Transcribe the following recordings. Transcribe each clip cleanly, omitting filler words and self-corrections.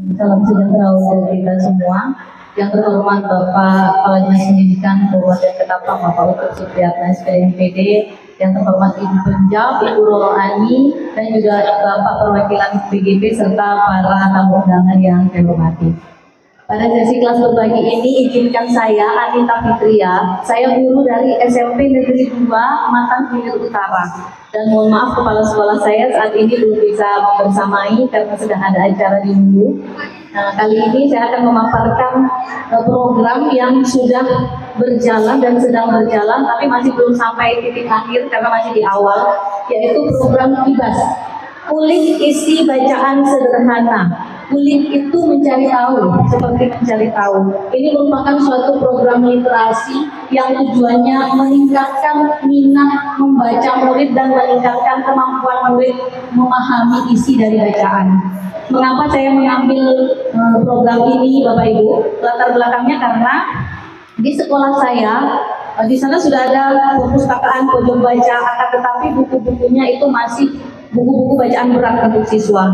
Salam sejahtera untuk kita semua. Yang terhormat Bapak Kepala Dinas Pendidikan Kabupaten Ketapang, Bapak Utuh Supriyatna SPMPD, yang terhormat Ibu Penjab, Ibu Rolo Ani, dan juga Bapak Perwakilan BGP serta para tamu undangan yang saya hormati. Pada sesi kelas berbagi ini, izinkan saya, Anita Fitria, saya guru dari SMP Negeri 2, Matan Hilir Utara. Dan mohon maaf kepala sekolah saya saat ini belum bisa membersamai karena sedang ada acara di Hulu. Nah, kali ini saya akan memaparkan program yang sudah berjalan dan sedang berjalan, tapi masih belum sampai titik akhir karena masih di awal, yaitu program KIBAS. Kulik isi bacaan sederhana. Kulik itu mencari tahu, seperti mencari tahu. Ini merupakan suatu program literasi yang tujuannya meningkatkan minat membaca murid dan meningkatkan kemampuan murid memahami isi dari bacaan. Mengapa saya mengambil program ini, Bapak Ibu? Latar belakangnya karena di sekolah saya, di sana sudah ada perpustakaan pojok baca, akan tetapi buku-bukunya itu masih buku-buku bacaan berat untuk siswa.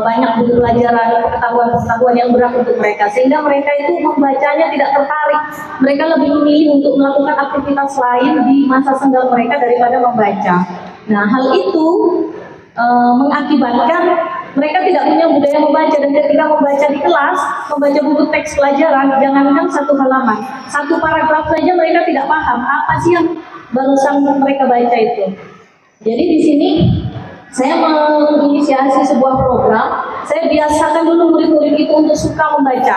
Banyak buku pelajaran, pengetahuan-pengetahuan yang berat untuk mereka, sehingga mereka itu membacanya tidak tertarik. Mereka lebih memilih untuk melakukan aktivitas lain di masa senggang mereka daripada membaca. Nah, hal itu mengakibatkan mereka tidak punya budaya membaca, dan ketika membaca di kelas, membaca buku teks pelajaran, jangankan satu halaman, satu paragraf saja mereka tidak paham apa sih yang barusan mereka baca itu. Jadi di sini saya menginisiasi sebuah program. Saya biasakan dulu murid-murid itu untuk suka membaca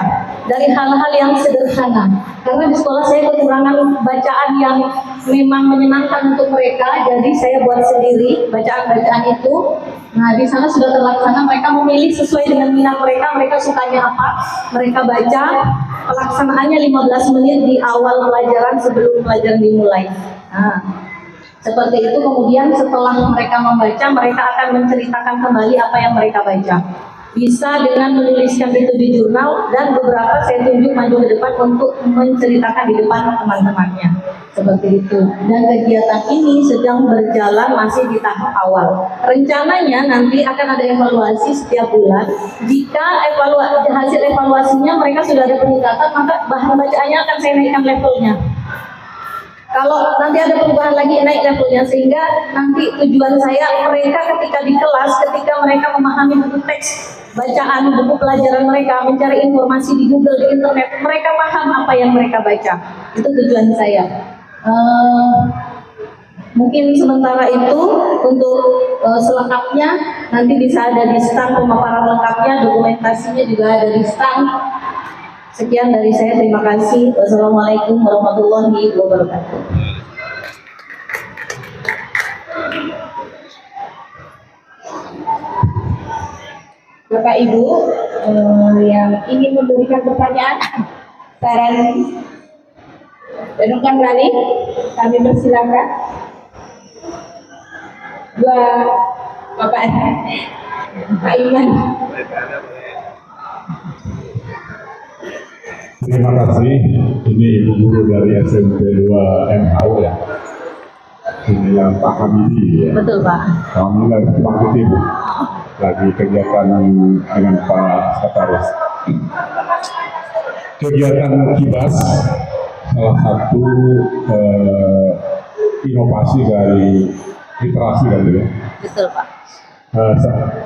dari hal-hal yang sederhana. Karena di sekolah saya kekurangan bacaan yang memang menyenangkan untuk mereka, jadi saya buat sendiri bacaan-bacaan itu. Nah, di sana sudah terlaksana, mereka memilih sesuai dengan minat mereka, mereka sukanya apa, mereka baca. Pelaksanaannya 15 menit di awal pelajaran sebelum pelajaran dimulai. Nah, seperti itu. Kemudian setelah mereka membaca, mereka akan menceritakan kembali apa yang mereka baca. Bisa dengan menuliskan itu di jurnal, dan beberapa saya tunjuk maju ke depan untuk menceritakan di depan teman-temannya. Seperti itu. Dan kegiatan ini sedang berjalan, masih di tahap awal. Rencananya nanti akan ada evaluasi setiap bulan. Jika hasil evaluasinya mereka sudah ada peningkatan, maka bahan bacaannya akan saya naikkan levelnya. Kalau nanti ada perubahan lagi, naik levelnya, sehingga nanti tujuan saya mereka ketika di kelas, ketika mereka memahami buku teks bacaan, buku pelajaran mereka, mencari informasi di Google, di internet, mereka paham apa yang mereka baca. Itu tujuan saya. Mungkin sementara itu. Untuk selengkapnya nanti bisa ada di stand pemaparan lengkapnya, dokumentasinya juga ada di stand. Sekian dari saya, terima kasih. Wassalamualaikum warahmatullahi wabarakatuh. Bapak Ibu yang ingin memberikan pertanyaan, saran, dan berani, kami persilakan. Dua Bapak Pak Iman. Terima kasih. Ini Ibu Guru dari SMP 2 MHU ya. Ini yang Pak Hamidi ya. Betul, Pak. Kami lagi semangat Ibu. Lagi kegiatan dengan Pak Sekretaris. Kegiatan KIBAS salah satu inovasi dari literasi kan ya. Betul, Pak.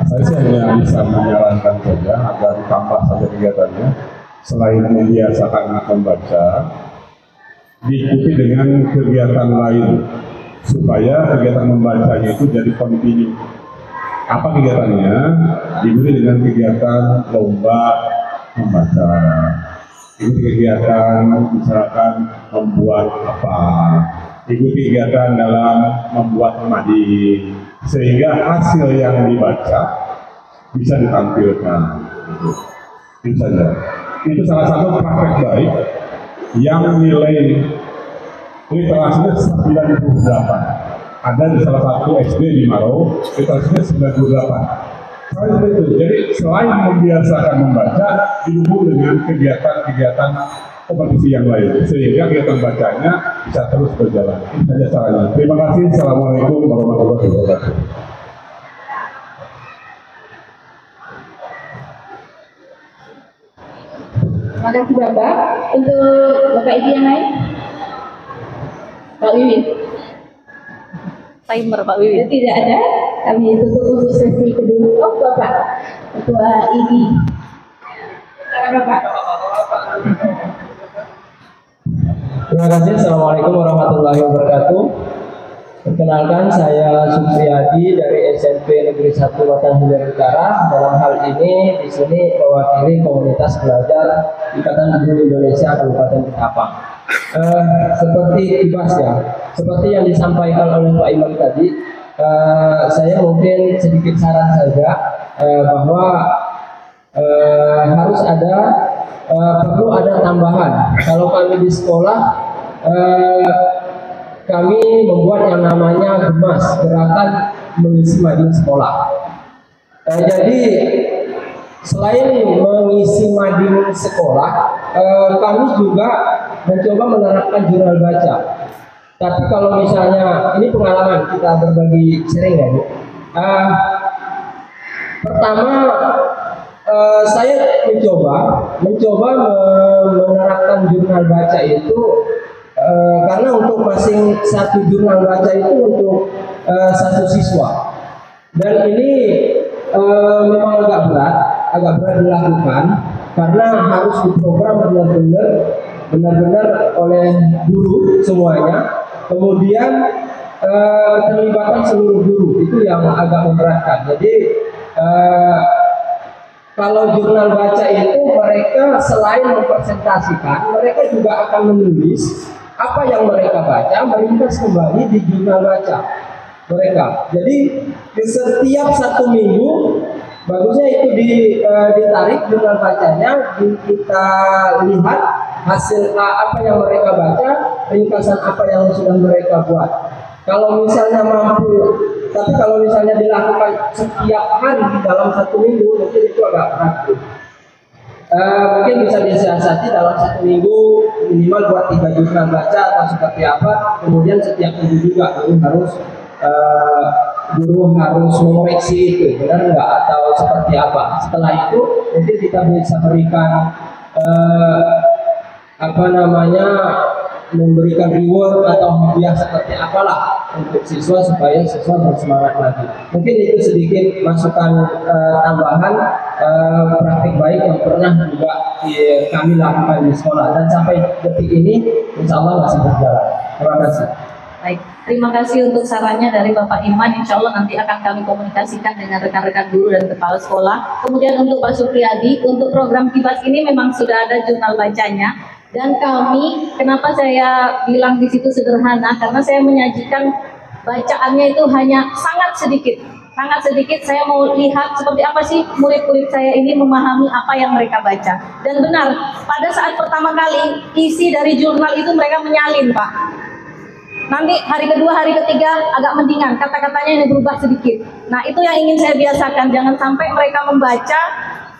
Saya sih hanya bisa menyarankan saja agar ditambah saja kegiatannya. Selain membiasakan anak membaca, diikuti dengan kegiatan lain supaya kegiatan membacanya itu jadi kontinu. Apa kegiatannya? Diberi dengan kegiatan lomba membaca. Ikuti kegiatan misalkan membuat apa, ikuti kegiatan dalam membuat mading, sehingga hasil yang dibaca bisa ditampilkan. Itu saja. Itu salah satu praktek baik yang nilai literasinya 98. Ada di salah satu SD di Maro, literasinya 98. Itu. Jadi selain membiasakan membaca, didukung dengan kegiatan-kegiatan kompetisi yang lain, sehingga kegiatan bacanya bisa terus berjalan. Ini saja caranya. Terima kasih. Assalamualaikum warahmatullahi wabarakatuh. Terima kasih Bapak. Untuk Bapak Ibu yang lain, Pak Wiwin. Timer Pak Wiwin. Tidak ada. Kami tutup untuk sesi kedua. Oh Bapak, Ketua IDI. Silakan Bapak. Terima kasih. Assalamualaikum warahmatullahi wabarakatuh. Perkenalkan, saya Supriyadi dari SMP Negeri 1 Watan Hilir Utara. Dalam hal ini di sini mewakili komunitas belajar Ikatan Guru Indonesia Kabupaten Ketapang. Seperti kibas ya, seperti yang disampaikan oleh Pak Iman tadi, saya mungkin sedikit saran saja bahwa harus ada perlu ada tambahan. Kalau kami di sekolah kami membuat yang namanya GEMAS, Gerakan Mengisi Mading Sekolah. Jadi selain mengisi mading sekolah, kami juga mencoba menerapkan jurnal baca. Tapi kalau misalnya ini pengalaman kita berbagi sharing ya, Bu. Pertama saya mencoba menerapkan jurnal baca itu karena untuk masing satu jurnal baca itu untuk satu siswa, dan ini memang agak berat dilakukan karena harus diprogram benar-benar oleh guru semuanya. Kemudian keterlibatan seluruh guru itu yang agak memberatkan. Jadi kalau jurnal baca itu mereka selain mempresentasikan, mereka juga akan menulis apa yang mereka baca, meringkas kembali di jurnal baca mereka. Jadi di setiap 1 minggu bagusnya itu ditarik jurnal bacanya, kita lihat hasil apa yang mereka baca, ringkasan apa yang sudah mereka buat. Kalau misalnya mampu, tapi kalau misalnya dilakukan setiap hari dalam 1 minggu, mungkin itu agak berat. Mungkin bisa disiasati dalam 1 minggu minimal buat 3 jurnal baca atau seperti apa. Kemudian setiap minggu juga guru harus mengoreksi itu, benar nggak atau seperti apa. Setelah itu mungkin kita bisa berikan memberikan reward atau hadiah seperti apalah untuk siswa supaya siswa bersemangat lagi. Mungkin itu sedikit masukan tambahan praktik baik yang pernah juga kami lakukan di sekolah, dan sampai detik ini insya Allah masih berjalan. Terima kasih. Baik, terima kasih untuk sarannya dari Bapak Iman. Insya Allah nanti akan kami komunikasikan dengan rekan-rekan guru dan kepala sekolah. Kemudian untuk Pak Supriyadi, untuk program Kibas ini memang sudah ada jurnal bacanya. Dan kami, kenapa saya bilang di situ sederhana? Karena saya menyajikan bacaannya itu hanya sangat sedikit. Saya mau lihat seperti apa sih murid-murid saya ini memahami apa yang mereka baca. Dan benar, pada saat pertama kali isi dari jurnal itu mereka menyalin, Pak. Nanti hari kedua, hari ketiga agak mendingan, kata-katanya ini berubah sedikit. Nah, itu yang ingin saya biasakan, jangan sampai mereka membaca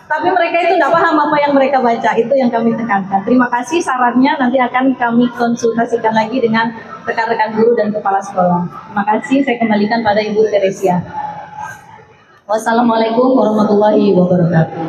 tapi mereka itu tidak paham apa yang mereka baca. Itu yang kami tekankan. Terima kasih sarannya, nanti akan kami konsultasikan lagi dengan rekan-rekan guru dan kepala sekolah. Terima kasih, saya kembalikan pada Ibu Teresia. Wassalamualaikum warahmatullahi wabarakatuh.